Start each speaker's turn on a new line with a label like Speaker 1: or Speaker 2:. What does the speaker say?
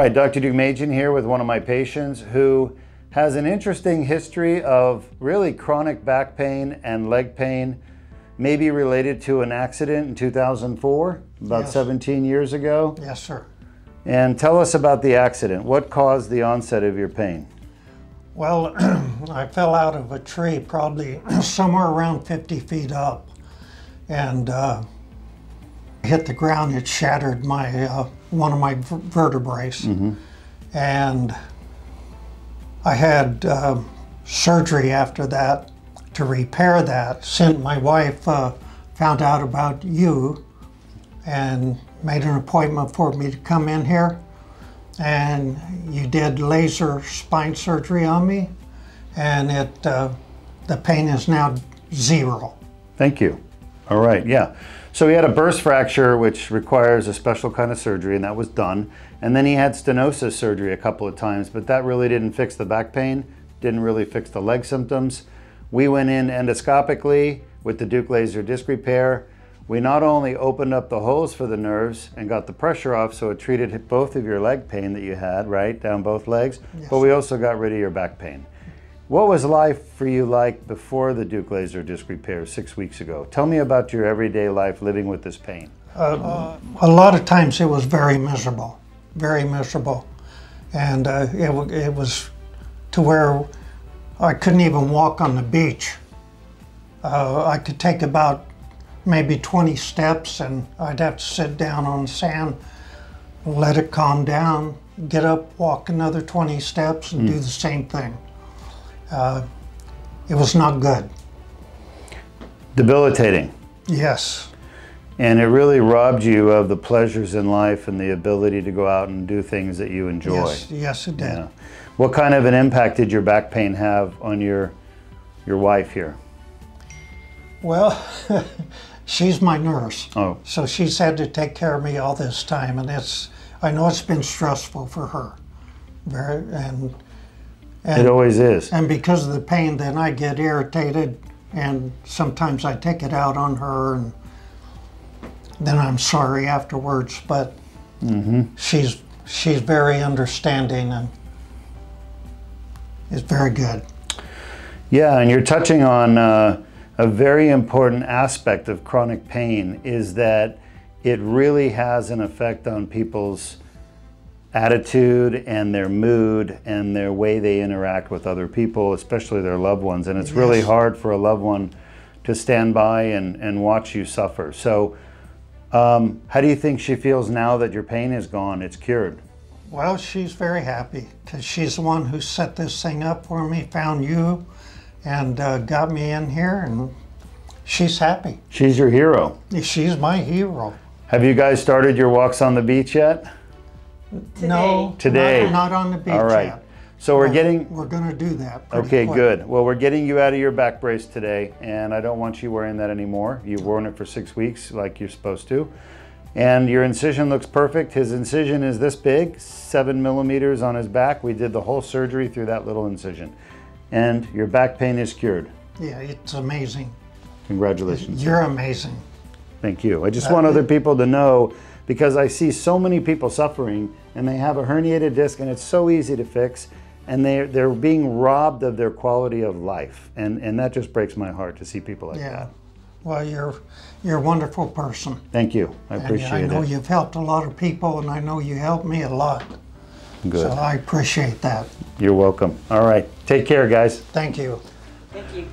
Speaker 1: right, Dr. Deuk here with one of my patients who has an interesting history of really chronic back pain and leg pain, maybe related to an accident in 2004, about 17 years ago.
Speaker 2: Yes, sir.
Speaker 1: And tell us about the accident. What caused the onset of your pain?
Speaker 2: Well, I fell out of a tree probably somewhere around 50 feet up and hit the ground. It shattered my one of my vertebrae. And I had surgery after that to repair that. Since my wife found out about you and made an appointment for me to come in here, and you did laser spine surgery on me, and the pain is now 0.
Speaker 1: Thank you. All right, yeah. So he had a burst fracture, which requires a special kind of surgery, and that was done. And then he had stenosis surgery a couple of times, but that really didn't fix the back pain, didn't really fix the leg symptoms. We went in endoscopically with the Deuk Laser Disc Repair. We not only opened up the holes for the nerves and got the pressure off, so it treated both of your leg pain that you had, right, down both legs, but we also got rid of your back pain. What was life for you like before the Deuk Laser Disc Repair 6 weeks ago? Tell me about your everyday life living with this pain.
Speaker 2: A lot of times it was very miserable, and it was to where I couldn't even walk on the beach. I could take about maybe 20 steps and I'd have to sit down on the sand, let it calm down, get up, walk another 20 steps and do the same thing. It was not good.
Speaker 1: Debilitating.
Speaker 2: Yes.
Speaker 1: And it really robbed you of the pleasures in life and the ability to go out and do things that you enjoy.
Speaker 2: Yes, it did.
Speaker 1: Yeah. What kind of an impact did your back pain have on your wife here?
Speaker 2: Well, she's my nurse.
Speaker 1: Oh.
Speaker 2: So she's had to take care of me all this time, and I know it's been stressful for her. And
Speaker 1: it always is.
Speaker 2: And because of the pain, then I get irritated, and sometimes I take it out on her, and then I'm sorry afterwards. But she's very understanding and is very good.
Speaker 1: Yeah, and you're touching on a very important aspect of chronic pain is that it really has an effect on people's attitude and their mood and their way they interact with other people, especially their loved ones. And it's really hard for a loved one to stand by and watch you suffer. So how do you think she feels now that your pain is gone, it's cured?
Speaker 2: Well, she's very happy because she's the one who set this thing up for me, found you, and got me in here, and she's happy.
Speaker 1: She's your hero.
Speaker 2: She's my hero.
Speaker 1: Have you guys started your walks on the beach yet?
Speaker 3: Today.
Speaker 2: No,
Speaker 1: today.
Speaker 2: Not on the beach
Speaker 1: All right.
Speaker 2: yet.
Speaker 1: So we're going
Speaker 2: to do that pretty
Speaker 1: Okay,
Speaker 2: quick.
Speaker 1: good. Well, we're getting you out of your back brace today, and I don't want you wearing that anymore. You've worn it for 6 weeks like you're supposed to. And your incision looks perfect. His incision is this big, 7 millimeters on his back. We did the whole surgery through that little incision. And your back pain is cured.
Speaker 2: Yeah, it's amazing.
Speaker 1: Congratulations.
Speaker 2: You're amazing.
Speaker 1: Thank you. I just want other people to know, because I see so many people suffering and they have a herniated disc and it's so easy to fix, and they're being robbed of their quality of life. And that just breaks my heart to see people like that.
Speaker 2: Well, you're a wonderful person.
Speaker 1: Thank you. I appreciate it.
Speaker 2: I know you've helped a lot of people, and I know you helped me a lot.
Speaker 1: Good.
Speaker 2: So I appreciate that.
Speaker 1: You're welcome. All right. Take care, guys.
Speaker 2: Thank you.
Speaker 3: Thank you.